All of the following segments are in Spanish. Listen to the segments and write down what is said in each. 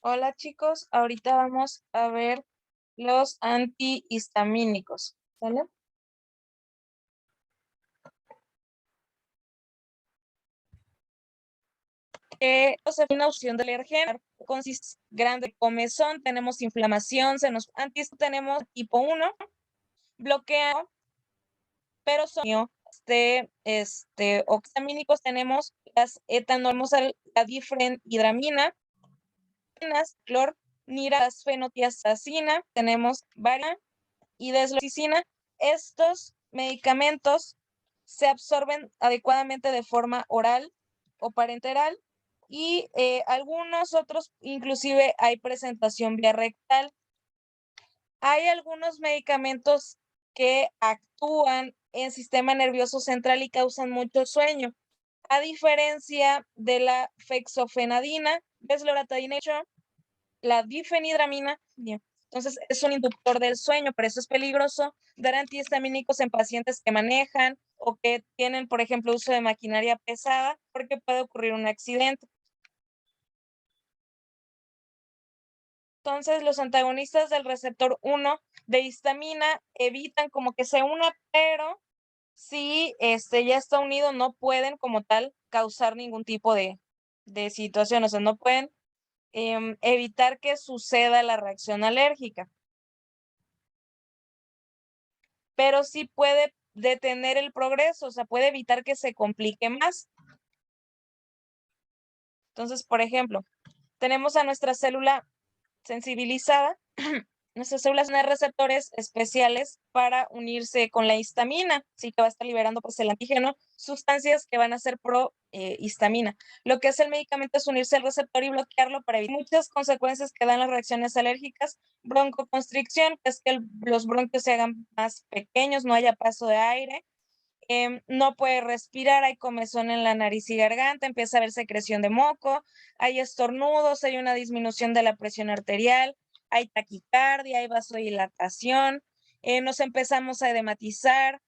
Hola chicos, ahorita vamos a ver los antihistamínicos, ¿sale? O sea, una opción de alergeno consiste grande comezón, tenemos inflamación, tenemos tipo 1, bloqueo, pero son o histamínicos tenemos las etanol, la difenhidramina, clorniradas, fenotiazina, tenemos varias y deslorticina. Estos medicamentos se absorben adecuadamente de forma oral o parenteral y algunos otros inclusive hay presentación vía rectal. Hay algunos medicamentos que actúan en sistema nervioso central y causan mucho sueño, a diferencia de la fexofenadina, desloratadina, la difenhidramina. Entonces, es un inductor del sueño, por eso es peligroso dar antihistamínicos en pacientes que manejan o que tienen, por ejemplo, uso de maquinaria pesada, porque puede ocurrir un accidente. Entonces, los antagonistas del receptor 1 de histamina evitan como que se una, pero si ya está unido, no pueden como tal causar ningún tipo de situación, o sea, no pueden evitar que suceda la reacción alérgica, pero sí puede detener el progreso, o sea, puede evitar que se complique más. Entonces, por ejemplo, tenemos a nuestra célula sensibilizada. Nuestras células tienen receptores especiales para unirse con la histamina, sí que va a estar liberando pues el antígeno, sustancias que van a ser pro histamina. Lo que hace el medicamento es unirse al receptor y bloquearlo para evitar muchas consecuencias que dan las reacciones alérgicas. Broncoconstricción, que es que los bronquios se hagan más pequeños, no haya paso de aire. No puede respirar, hay comezón en la nariz y garganta, empieza a haber secreción de moco, hay estornudos, hay una disminución de la presión arterial, hay taquicardia, hay vasodilatación, nos empezamos a edematizar,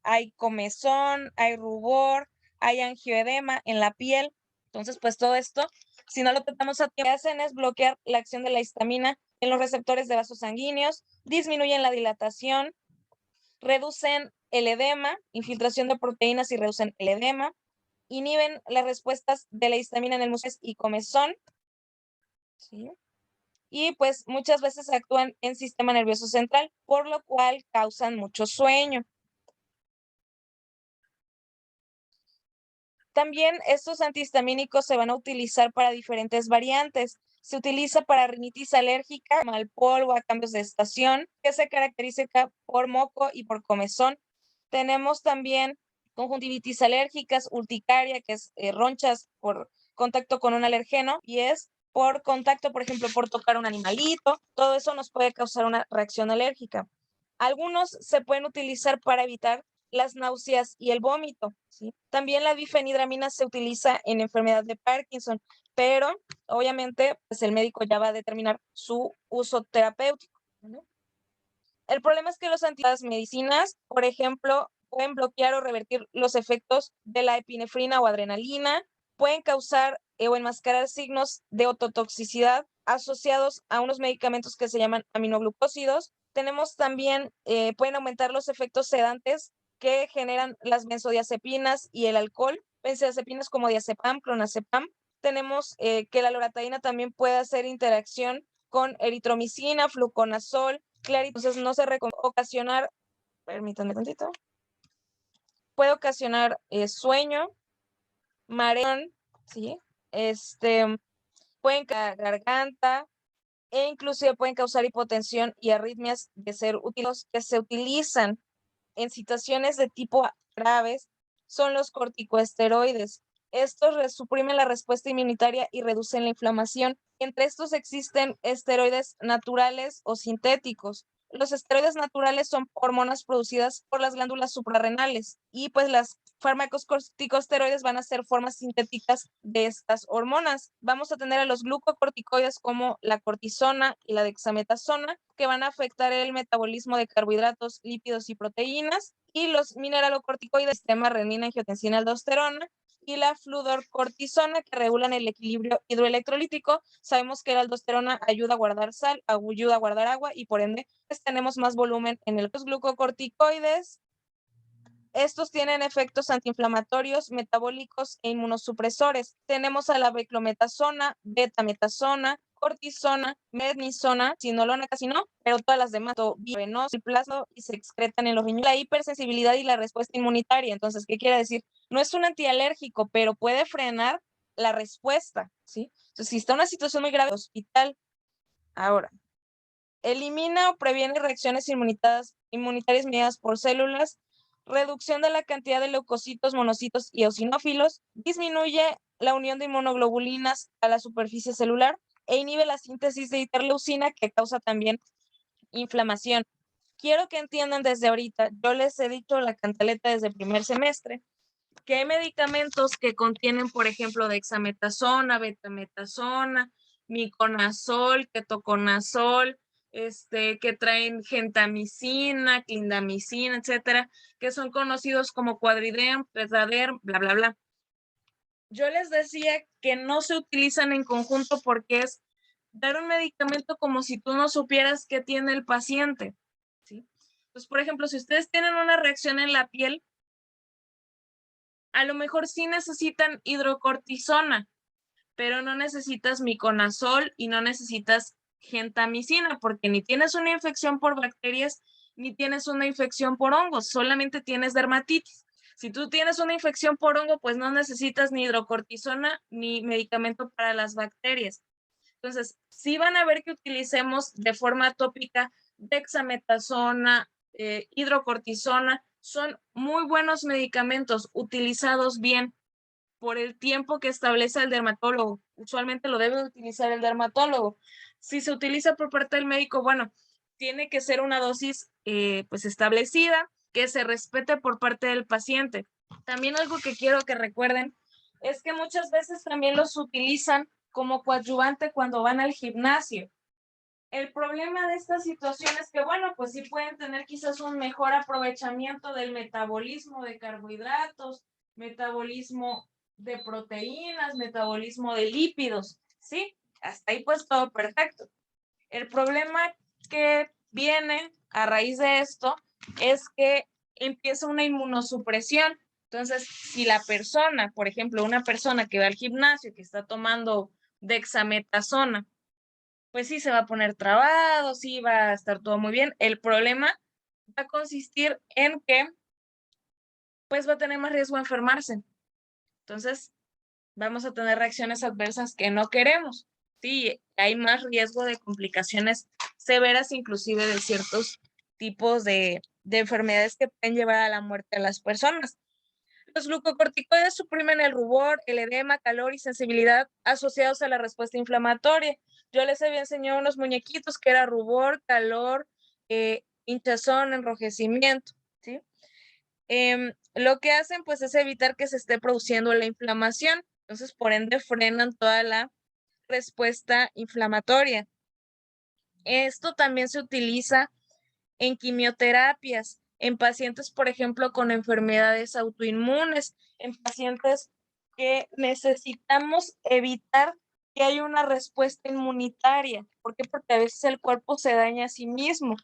hay comezón, hay rubor, hay angioedema en la piel. Entonces, pues todo esto, si no lo tratamos a tiempo, lo que hacen es bloquear la acción de la histamina en los receptores de vasos sanguíneos, disminuyen la dilatación, reducen el edema, infiltración de proteínas y reducen el edema, inhiben las respuestas de la histamina en el músculo y comezón, ¿sí? Y pues muchas veces actúan en sistema nervioso central, por lo cual causan mucho sueño. También estos antihistamínicos se van a utilizar para diferentes variantes. Se utiliza para rinitis alérgica, al polvo, a cambios de estación, que se caracteriza por moco y por comezón. Tenemos también conjuntivitis alérgicas, urticaria, que es ronchas por contacto con un alergeno, y es por contacto, por ejemplo, por tocar un animalito. Todo eso nos puede causar una reacción alérgica. Algunos se pueden utilizar para evitar las náuseas y el vómito, ¿sí? También la difenhidramina se utiliza en enfermedad de Parkinson, pero obviamente pues el médico ya va a determinar su uso terapéutico, ¿no? El problema es que las medicinas, por ejemplo, pueden bloquear o revertir los efectos de la epinefrina o adrenalina, pueden causar o enmascarar signos de ototoxicidad asociados a unos medicamentos que se llaman aminoglucósidos. Tenemos también, pueden aumentar los efectos sedantes que generan las benzodiazepinas y el alcohol, benzodiazepinas como diazepam, clonazepam. Tenemos que la loratadina también puede hacer interacción con eritromicina, fluconazol, entonces no se recomienda ocasionar, permítanme tantito, puede ocasionar sueño, mareo, ¿sí? Pueden causar garganta e inclusive pueden causar hipotensión y arritmias de ser útiles que se utilizan en situaciones de tipo graves son los corticosteroides. Estos suprimen la respuesta inmunitaria y reducen la inflamación. Entre estos existen esteroides naturales o sintéticos. Los esteroides naturales son hormonas producidas por las glándulas suprarrenales y pues las fármacos corticosteroides van a ser formas sintéticas de estas hormonas. Vamos a tener a los glucocorticoides como la cortisona y la dexametasona, que van a afectar el metabolismo de carbohidratos, lípidos y proteínas, y los mineralocorticoides, sistema renina, angiotensina, aldosterona, y la fludorcortisona, que regulan el equilibrio hidroelectrolítico. Sabemos que la aldosterona ayuda a guardar sal, ayuda a guardar agua y por ende pues, tenemos más volumen en los glucocorticoides. Estos tienen efectos antiinflamatorios, metabólicos e inmunosupresores. Tenemos a la beclometasona, betametasona, cortisona, prednisona, sinolona casi no, pero todas las demás, venoso, el plasma y se excretan en los riñones. La hipersensibilidad y la respuesta inmunitaria. Entonces, ¿qué quiere decir? No es un antialérgico, pero puede frenar la respuesta, ¿sí? Entonces, si está una situación muy grave, hospital. Ahora, elimina o previene reacciones inmunitarias mediadas por células, reducción de la cantidad de leucocitos, monocitos y eosinófilos, disminuye la unión de inmunoglobulinas a la superficie celular e inhibe la síntesis de interleucina, que causa también inflamación. Quiero que entiendan desde ahorita, yo les he dicho la cantaleta desde el primer semestre, que hay medicamentos que contienen, por ejemplo, dexametasona, betametasona, miconazol, ketoconazol, que traen gentamicina, clindamicina, etcétera, que son conocidos como Quadriderm, Tetraderm, bla, bla, bla. Yo les decía que no se utilizan en conjunto porque es dar un medicamento como si tú no supieras qué tiene el paciente, ¿sí? Pues, por ejemplo, si ustedes tienen una reacción en la piel, a lo mejor sí necesitan hidrocortisona, pero no necesitas miconazol y no necesitas gentamicina, porque ni tienes una infección por bacterias, ni tienes una infección por hongos, solamente tienes dermatitis. Si tú tienes una infección por hongo, pues no necesitas ni hidrocortisona ni medicamento para las bacterias. Entonces, sí van a ver que utilicemos de forma tópica dexametasona, hidrocortisona, son muy buenos medicamentos utilizados bien por el tiempo que establece el dermatólogo. Usualmente lo debe utilizar el dermatólogo. Si se utiliza por parte del médico, bueno, tiene que ser una dosis pues establecida, que se respete por parte del paciente. También algo que quiero que recuerden es que muchas veces también los utilizan como coadyuvante cuando van al gimnasio. El problema de esta situación es que, bueno, pues sí pueden tener quizás un mejor aprovechamiento del metabolismo de carbohidratos, metabolismo de proteínas, metabolismo de lípidos, ¿sí? Hasta ahí pues todo perfecto. El problema que viene a raíz de esto es que empieza una inmunosupresión. Entonces, si la persona, por ejemplo, una persona que va al gimnasio, que está tomando dexametasona, pues sí se va a poner trabado, sí va a estar todo muy bien. El problema va a consistir en que pues va a tener más riesgo de enfermarse. Entonces, vamos a tener reacciones adversas que no queremos. Sí, hay más riesgo de complicaciones severas, inclusive de ciertos tipos de enfermedades que pueden llevar a la muerte a las personas. Los glucocorticoides suprimen el rubor, el edema, calor y sensibilidad asociados a la respuesta inflamatoria. Yo les había enseñado unos muñequitos que era rubor, calor, hinchazón, enrojecimiento, ¿sí? Lo que hacen pues es evitar que se esté produciendo la inflamación. Entonces, por ende, frenan toda la respuesta inflamatoria. Esto también se utiliza en quimioterapias, en pacientes, por ejemplo, con enfermedades autoinmunes, en pacientes que necesitamos evitar que haya una respuesta inmunitaria. ¿Por qué? Porque a veces el cuerpo se daña a sí mismo.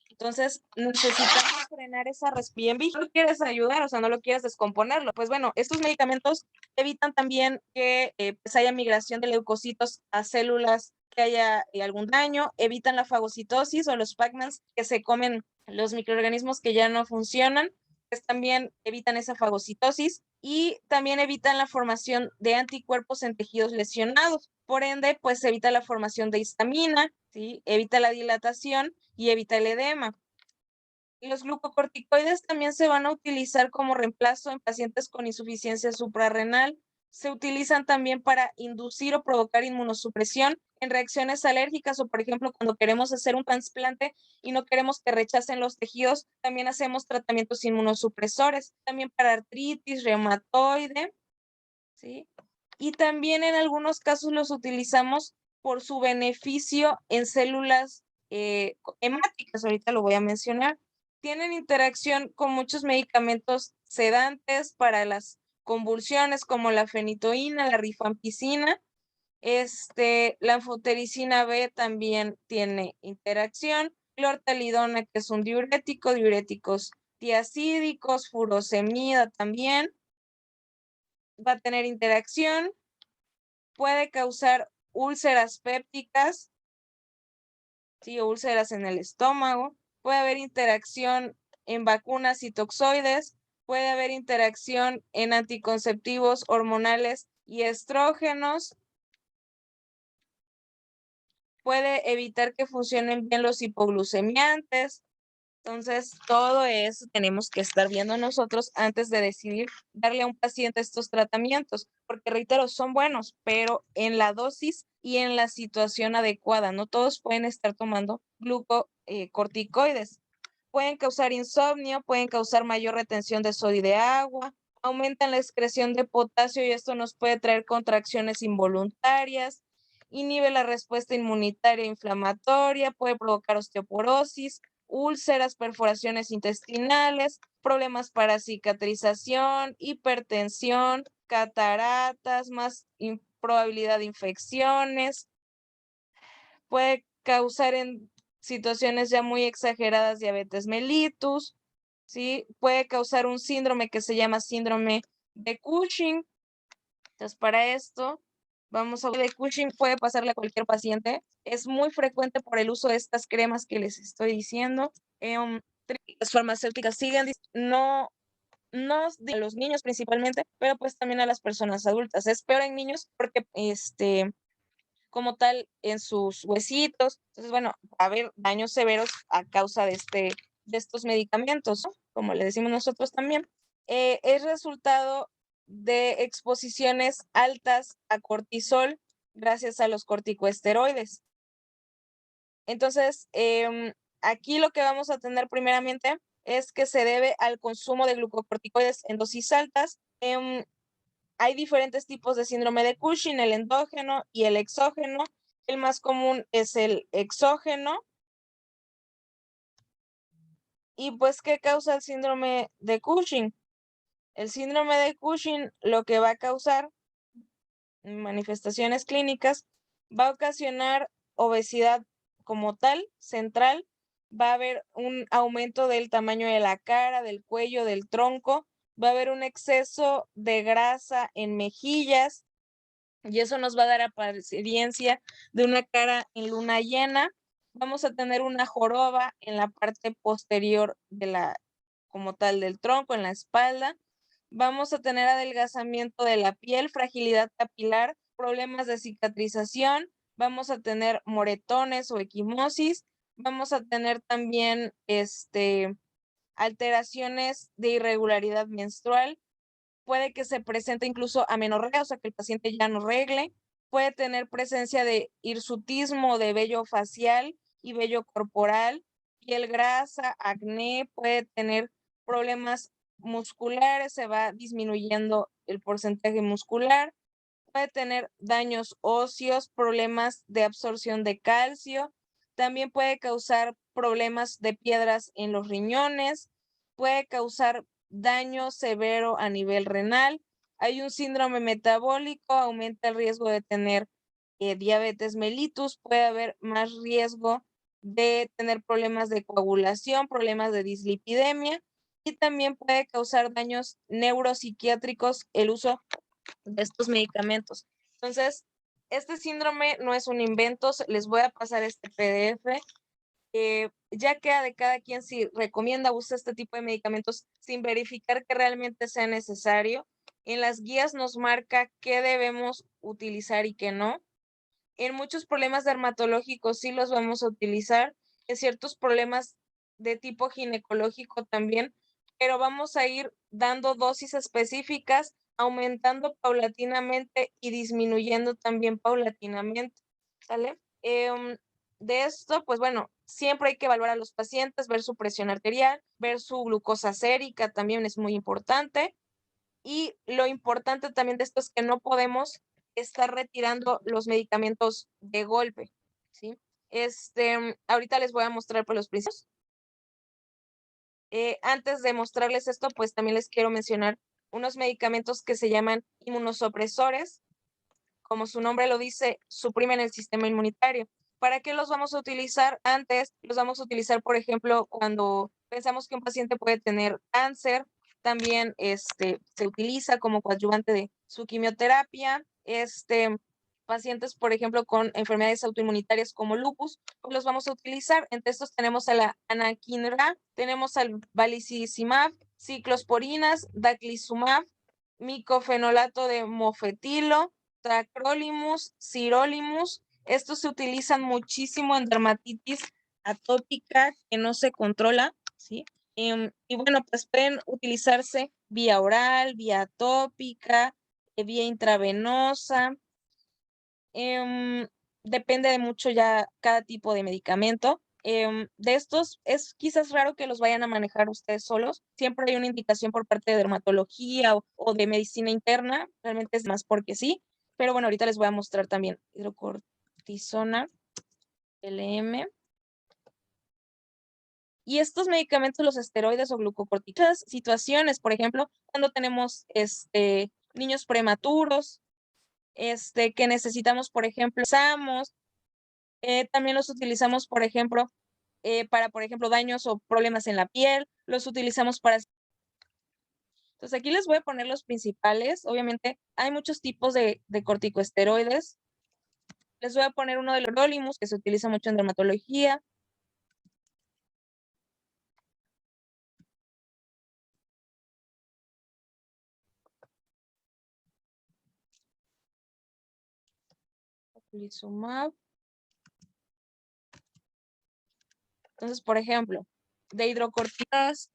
Entonces, necesitamos frenar esa respiración. No lo quieres ayudar, o sea, no lo quieres descomponerlo. Pues bueno, estos medicamentos evitan también que pues haya migración de leucocitos a células, que haya algún daño, evitan la fagocitosis o los Pac-Mans que se comen los microorganismos que ya no funcionan, pues también evitan esa fagocitosis y también evitan la formación de anticuerpos en tejidos lesionados. Por ende, pues evita la formación de histamina, ¿sí? Evita la dilatación y evita el edema. Los glucocorticoides también se van a utilizar como reemplazo en pacientes con insuficiencia suprarrenal. Se utilizan también para inducir o provocar inmunosupresión en reacciones alérgicas o, por ejemplo, cuando queremos hacer un trasplante y no queremos que rechacen los tejidos, también hacemos tratamientos inmunosupresores. También para artritis reumatoide, ¿sí? Y también en algunos casos los utilizamos por su beneficio en células hemáticas, ahorita lo voy a mencionar. Tienen interacción con muchos medicamentos sedantes para las convulsiones como la fenitoína, la rifampicina. La anfotericina B también tiene interacción. Clortalidona, que es un diurético, diuréticos tiacídicos, furosemida también va a tener interacción. Puede causar úlceras pépticas, sí, úlceras en el estómago. Puede haber interacción en vacunas y toxoides. Puede haber interacción en anticonceptivos hormonales y estrógenos. Puede evitar que funcionen bien los hipoglucemiantes. Entonces, todo eso tenemos que estar viendo nosotros antes de decidir darle a un paciente estos tratamientos, porque reitero, son buenos, pero en la dosis y en la situación adecuada. No todos pueden estar tomando glucocorticoides. Pueden causar insomnio, pueden causar mayor retención de sodio y de agua, aumentan la excreción de potasio y esto nos puede traer contracciones involuntarias, inhibe la respuesta inmunitaria e inflamatoria, puede provocar osteoporosis, úlceras, perforaciones intestinales, problemas para cicatrización, hipertensión, cataratas, más probabilidad de infecciones. Puede causar en situaciones ya muy exageradas diabetes mellitus, ¿sí? Puede causar un síndrome que se llama síndrome de Cushing. Entonces, para esto, vamos a ver de Cushing, puede pasarle a cualquier paciente. Es muy frecuente por el uso de estas cremas que les estoy diciendo. Las farmacéuticas siguen, no a los niños principalmente, pero pues también a las personas adultas. Es peor en niños porque como tal en sus huesitos. Entonces, bueno, va a haber daños severos a causa de estos medicamentos, ¿no? Como le decimos nosotros también. Es resultado de exposiciones altas a cortisol gracias a los corticoesteroides. Entonces, aquí lo que vamos a tener primeramente es que se debe al consumo de glucocorticoides en dosis altas. Hay diferentes tipos de síndrome de Cushing, el endógeno y el exógeno. El más común es el exógeno. ¿Y pues qué causa el síndrome de Cushing? El síndrome de Cushing lo que va a causar manifestaciones clínicas va a ocasionar obesidad como tal, central. Va a haber un aumento del tamaño de la cara, del cuello, del tronco. Va a haber un exceso de grasa en mejillas, y eso nos va a dar apariencia de una cara en luna llena. Vamos a tener una joroba en la parte posterior de como tal del tronco, en la espalda. Vamos a tener adelgazamiento de la piel, fragilidad capilar, problemas de cicatrización. Vamos a tener moretones o equimosis. Vamos a tener también alteraciones de irregularidad menstrual. Puede que se presente incluso amenorrea, o sea, que el paciente ya no regle. Puede tener presencia de hirsutismo de vello facial y vello corporal, piel grasa, acné. Puede tener problemas musculares, se va disminuyendo el porcentaje muscular. Puede tener daños óseos, problemas de absorción de calcio. También puede causar problemas de piedras en los riñones. Puede causar daño severo a nivel renal. Hay un síndrome metabólico, aumenta el riesgo de tener diabetes mellitus. Puede haber más riesgo de tener problemas de coagulación, problemas de dislipidemia, y también puede causar daños neuropsiquiátricos el uso de estos medicamentos. Entonces, este síndrome no es un invento, les voy a pasar este PDF. Ya queda de cada quien si recomienda usar este tipo de medicamentos sin verificar que realmente sea necesario. En las guías nos marca qué debemos utilizar y qué no. En muchos problemas dermatológicos sí los vamos a utilizar, en ciertos problemas de tipo ginecológico también, pero vamos a ir dando dosis específicas, aumentando paulatinamente y disminuyendo también paulatinamente, ¿sale? De esto, pues bueno, siempre hay que evaluar a los pacientes, ver su presión arterial, ver su glucosa sérica, también es muy importante. Y lo importante también de esto es que no podemos estar retirando los medicamentos de golpe, ¿sí? Ahorita les voy a mostrar por los principios. Antes de mostrarles esto, pues también les quiero mencionar unos medicamentos que se llaman inmunosupresores. Como su nombre lo dice, suprimen el sistema inmunitario. ¿Para qué los vamos a utilizar? Antes los vamos a utilizar, por ejemplo, cuando pensamos que un paciente puede tener cáncer, también se utiliza como coadyuvante de su quimioterapia. Pacientes, por ejemplo, con enfermedades autoinmunitarias como lupus, pues los vamos a utilizar. Entre estos tenemos a la anakinra, tenemos al valicizumab, ciclosporinas, daclizumab, micofenolato de mofetilo, tacrolimus, sirolimus. Estos se utilizan muchísimo en dermatitis atópica que no se controla, ¿sí? Y bueno, pues pueden utilizarse vía oral, vía tópica, vía intravenosa. Em, Depende de mucho ya cada tipo de medicamento. De estos es quizás raro que los vayan a manejar ustedes solos. Siempre hay una indicación por parte de dermatología o de medicina interna. Realmente es más porque sí. Pero bueno, ahorita les voy a mostrar también hidrocortisona, LM. Y estos medicamentos, los esteroides o glucocorticoides, situaciones, por ejemplo, cuando tenemos niños prematuros, que necesitamos, por ejemplo, usamos. También los utilizamos, por ejemplo, para, por ejemplo, daños o problemas en la piel. Los utilizamos para... Entonces, aquí les voy a poner los principales. Obviamente, hay muchos tipos de corticosteroides. Les voy a poner uno de los Rolimus, que se utiliza mucho en dermatología. Tocilizumab. Entonces, por ejemplo, de hidrocortisas.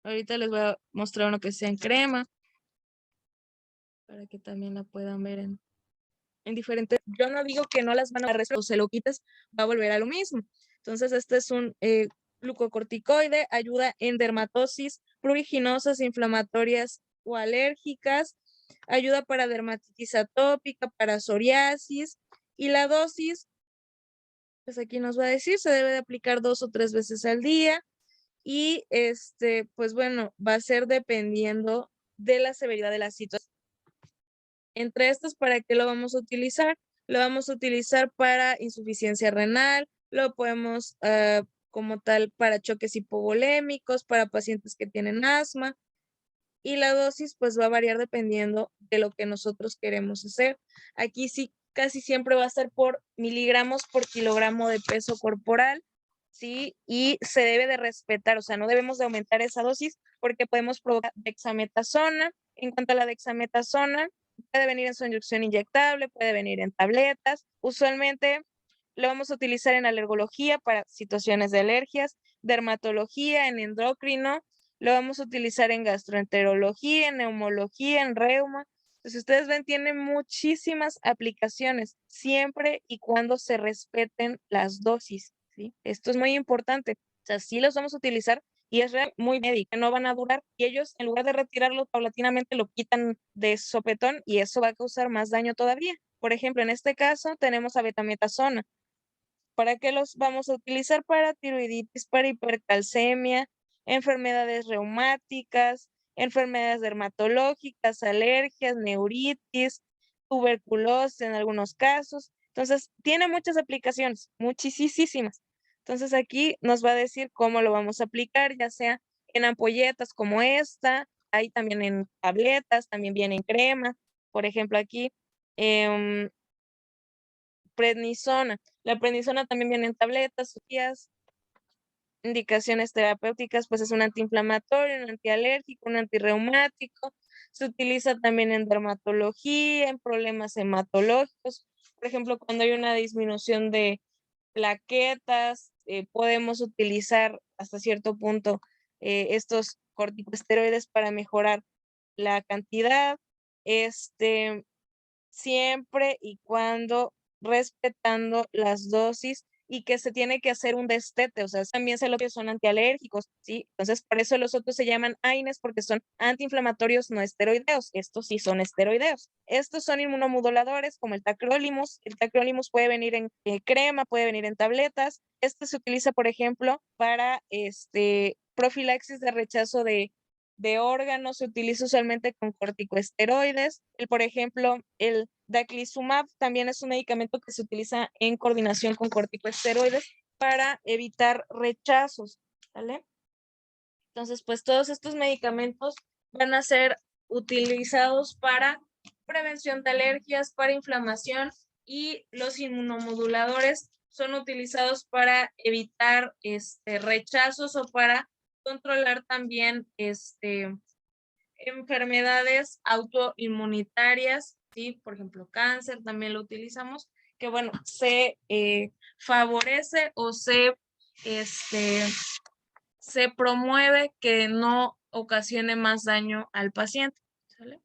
Ahorita les voy a mostrar uno que sea en crema, para que también la puedan ver en diferentes. Yo no digo que no las van a resolver, o se lo quites, va a volver a lo mismo. Entonces, este es un glucocorticoide, ayuda en dermatosis pruriginosas, inflamatorias o alérgicas, ayuda para dermatitis atópica, para psoriasis, y la dosis, pues aquí nos va a decir, se debe de aplicar 2 o 3 veces al día, y pues bueno, va a ser dependiendo de la severidad de la situación. Entre estos, ¿para qué lo vamos a utilizar? Lo vamos a utilizar para insuficiencia renal, lo podemos como tal para choques hipovolémicos, para pacientes que tienen asma, y la dosis pues va a variar dependiendo de lo que nosotros queremos hacer. Aquí sí, casi siempre va a ser por miligramos por kilogramo de peso corporal, ¿sí? Y se debe de respetar, o sea, no debemos de aumentar esa dosis porque podemos provocar dexametasona. En cuanto a la dexametasona, puede venir en su inyección inyectable, puede venir en tabletas. Usualmente lo vamos a utilizar en alergología para situaciones de alergias, dermatología, en endocrino, lo vamos a utilizar en gastroenterología, en neumología, en reuma. Entonces, ustedes ven, tiene muchísimas aplicaciones, siempre y cuando se respeten las dosis, ¿sí? Esto es muy importante. O sea, sí los vamos a utilizar y es muy médica, no van a durar. Y ellos, en lugar de retirarlo paulatinamente, lo quitan de sopetón y eso va a causar más daño todavía. Por ejemplo, en este caso tenemos a betametasona. ¿Para qué los vamos a utilizar? Para tiroiditis, para hipercalcemia, enfermedades reumáticas, enfermedades dermatológicas, alergias, neuritis, tuberculosis en algunos casos. Entonces, tiene muchas aplicaciones, muchísimas. Entonces, aquí nos va a decir cómo lo vamos a aplicar, ya sea en ampolletas como esta, hay también en tabletas, también viene en crema. Por ejemplo, aquí, em, prednisona. La prednisona también viene en tabletas, guías, indicaciones terapéuticas, pues es un antiinflamatorio, un antialérgico, un antirreumático. Se utiliza también en dermatología, en problemas hematológicos. Por ejemplo, cuando hay una disminución de plaquetas, podemos utilizar hasta cierto punto estos corticosteroides para mejorar la cantidad. Siempre y cuando respetando las dosis y que se tiene que hacer un destete, o sea, también se lo que son antialérgicos, ¿sí? Entonces, por eso los otros se llaman AINES, porque son antiinflamatorios no esteroideos. Estos sí son esteroideos. Estos son inmunomoduladores, como el tacrolimus. El tacrolimus puede venir en crema, puede venir en tabletas. Este se utiliza, por ejemplo, para profilaxis de rechazo de órganos, se utiliza usualmente con corticosteroides. Por ejemplo, el daclizumab también es un medicamento que se utiliza en coordinación con corticosteroides para evitar rechazos, ¿vale? Entonces, pues todos estos medicamentos van a ser utilizados para prevención de alergias, para inflamación, y los inmunomoduladores son utilizados para evitar rechazos o para controlar también enfermedades autoinmunitarias, ¿sí? Por ejemplo, cáncer también lo utilizamos, que bueno, se favorece o se promueve que no ocasione más daño al paciente, ¿sale?